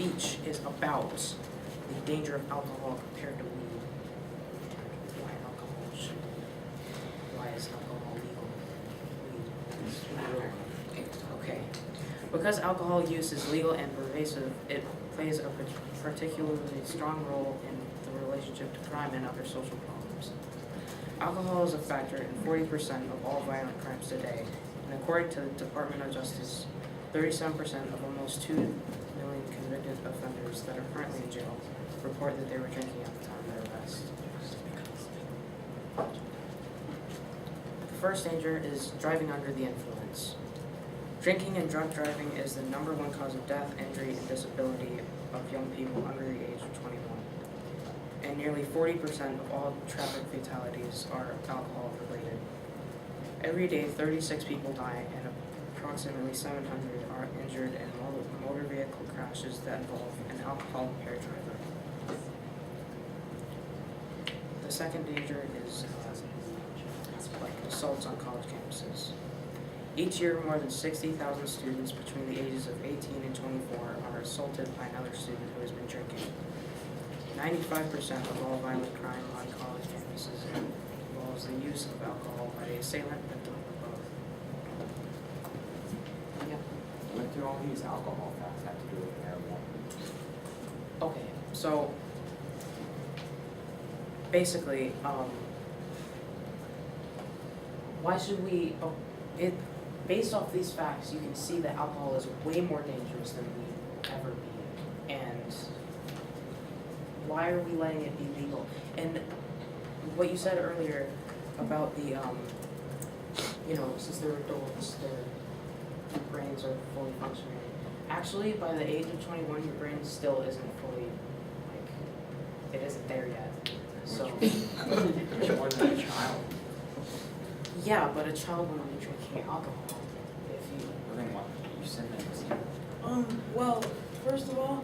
speech is about the danger of alcohol compared to weed. Why is alcohol legal? Weed. Okay. Because alcohol use is legal and pervasive, it plays a particularly strong role in the relationship to crime and other social problems. Alcohol is a factor in 40% of all violent crimes today, and according to the Department of Justice, 37% of almost 2 million convicted offenders that are currently in jail report that they were drinking at the time of their arrest. The first danger is driving under the influence. Drinking and drunk driving is the #1 cause of death, injury, and disability of young people under the age of 21. And nearly 40% of all traffic fatalities are alcohol related. Every day, 36 people die and approximately 700 are injured in motor vehicle crashes that involve an alcohol-impaired driver. The second danger is like assaults on college campuses. Each year, more than 60,000 students between the ages of 18 and 24 are assaulted by another student who has been drinking. 95% of all violent crime on college campuses involves the use of alcohol by the assailant, victim, or both. Yeah. What do all these alcohol facts have to do with marijuana? Okay, so basically, why should we? Based off these facts, you can see that alcohol is way more dangerous than weed will ever be, and why are we letting it be legal? And what you said earlier about the, since they're adults, their brains are fully functioning. Actually, by the age of 21, your brain still isn't fully, it isn't there yet. So. You're more than a child. Yeah, but a child will not be drinking alcohol if you. Well, then what? You said that was Well, first of all,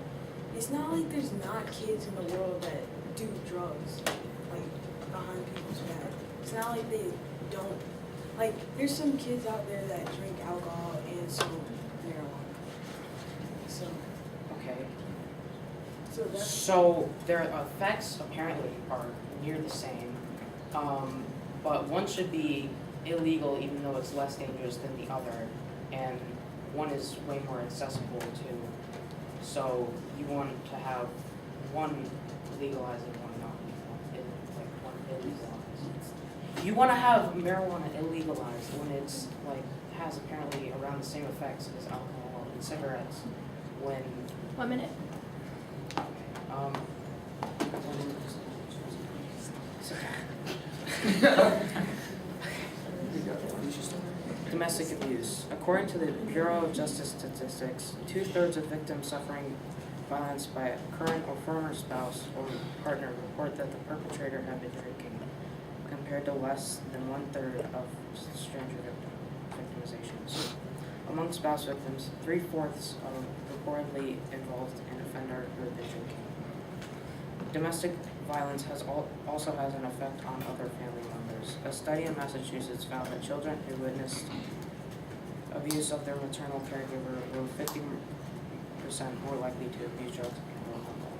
it's not like there's not kids in the world that do drugs, like, behind people's back. It's not like they don't, like, there's some kids out there that drink alcohol and smoke marijuana. So, Okay. that's, So their effects apparently are near the same, but one should be illegal even though it's less dangerous than the other, and one is way more accessible too. So you want to have one legalized and one not one illegalized. You want to have marijuana illegalized when it's has apparently around the same effects as alcohol and cigarettes. When 1 minute. Domestic abuse. According to the Bureau of Justice Statistics, 2/3 of victims suffering violence by a current or former spouse or partner report that the perpetrator had been drinking, compared to less than 1/3 of stranger victimizations. Among spouse victims, 3/4 are reportedly involved an offender who had been drinking. Domestic violence also has an effect on other family members. A study in Massachusetts found that children who witnessed abuse of their maternal caregiver were 50% more likely to abuse drugs and alcohol.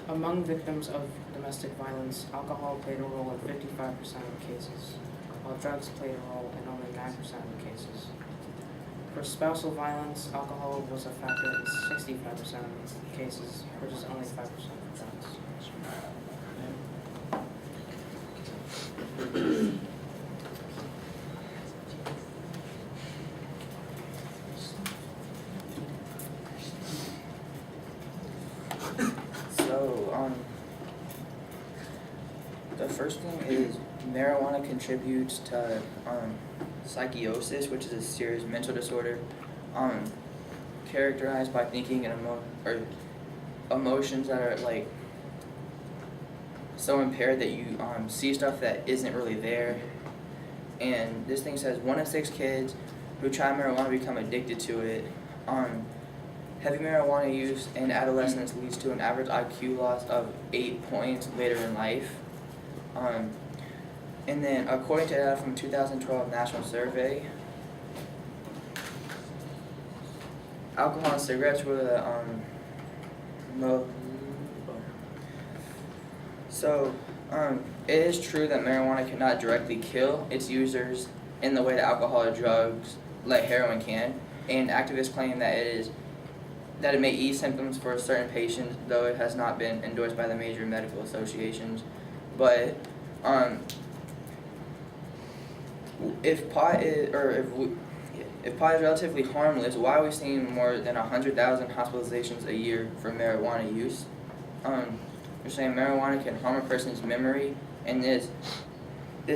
Among victims of domestic violence, alcohol played a role in 55% of cases, while drugs played a role in only 9% of cases. For spousal violence, alcohol was a factor in 65% of cases, versus only 5% for drugs. So, the first thing is marijuana contributes to psychosis, which is a serious mental disorder, characterized by thinking and emotions that are so impaired that you see stuff that isn't really there. And this thing says 1 in 6 kids who try marijuana become addicted to it. Heavy marijuana use in adolescence leads to an average IQ loss of 8 points later in life. And then, according to data from 2012 National Survey, alcohol and cigarettes were the So, it is true that marijuana cannot directly kill its users in the way that alcohol or drugs like heroin can, and activists claim that it may ease symptoms for certain patients, though it has not been endorsed by the major medical associations. But if pot is relatively harmless, why are we seeing more than 100,000 hospitalizations a year for marijuana use? They're saying marijuana can harm a person's memory, and this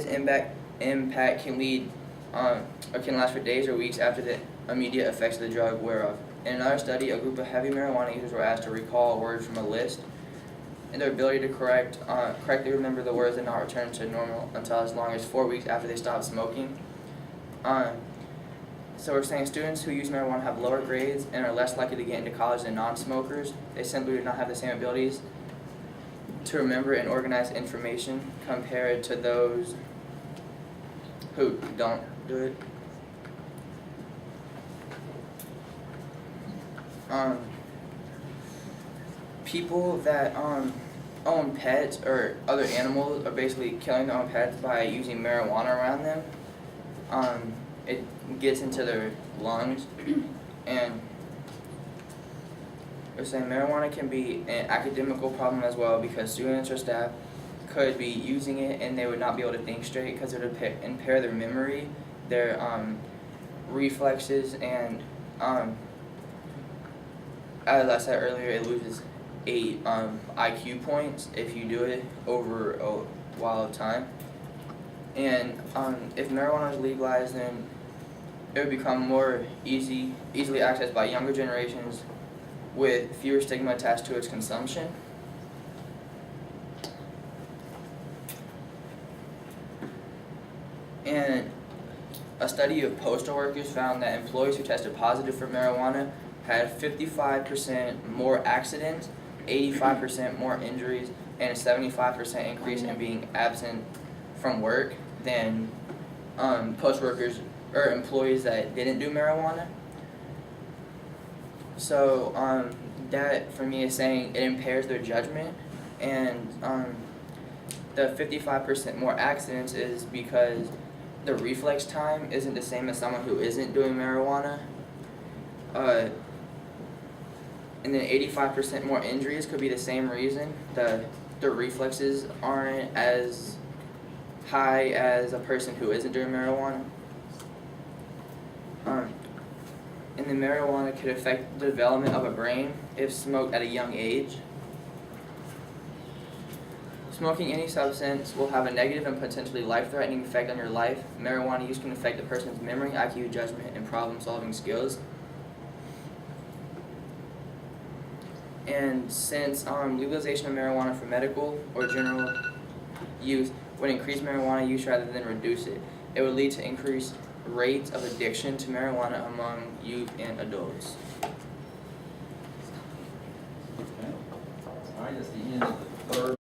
impact can lead or can last for days or weeks after the immediate effects of the drug wear off. In another study, a group of heavy marijuana users were asked to recall a word from a list, and their ability to correctly remember the words did not return to normal until as long as 4 weeks after they stopped smoking. So we're saying students who use marijuana have lower grades and are less likely to get into college than non-smokers. They simply do not have the same abilities to remember and organize information compared to those who don't do it. People that own pets or other animals are basically killing their own pets by using marijuana around them. It gets into their lungs, and we're saying marijuana can be an academical problem as well, because students or staff could be using it and they would not be able to think straight because it would impair their memory, their reflexes, and as I said earlier, it loses 8 IQ points if you do it over a while of time. And if marijuana is legalized, then it would become more easily accessed by younger generations with fewer stigma attached to its consumption. And a study of postal workers found that employees who tested positive for marijuana had 55% more accidents, 85% more injuries, and a 75% increase in being absent from work than post workers or employees that didn't do marijuana. So that for me is saying it impairs their judgment, and the 55% more accidents is because the reflex time isn't the same as someone who isn't doing marijuana. And then 85% more injuries could be the same reason. The reflexes aren't as high as a person who isn't doing marijuana. And then marijuana could affect the development of a brain if smoked at a young age. Smoking any substance will have a negative and potentially life-threatening effect on your life. Marijuana use can affect a person's memory, IQ, judgment, and problem-solving skills. And since legalization of marijuana for medical or general use would increase marijuana use rather than reduce it, it would lead to increased rates of addiction to marijuana among youth and adults. Okay. All right, that's the end of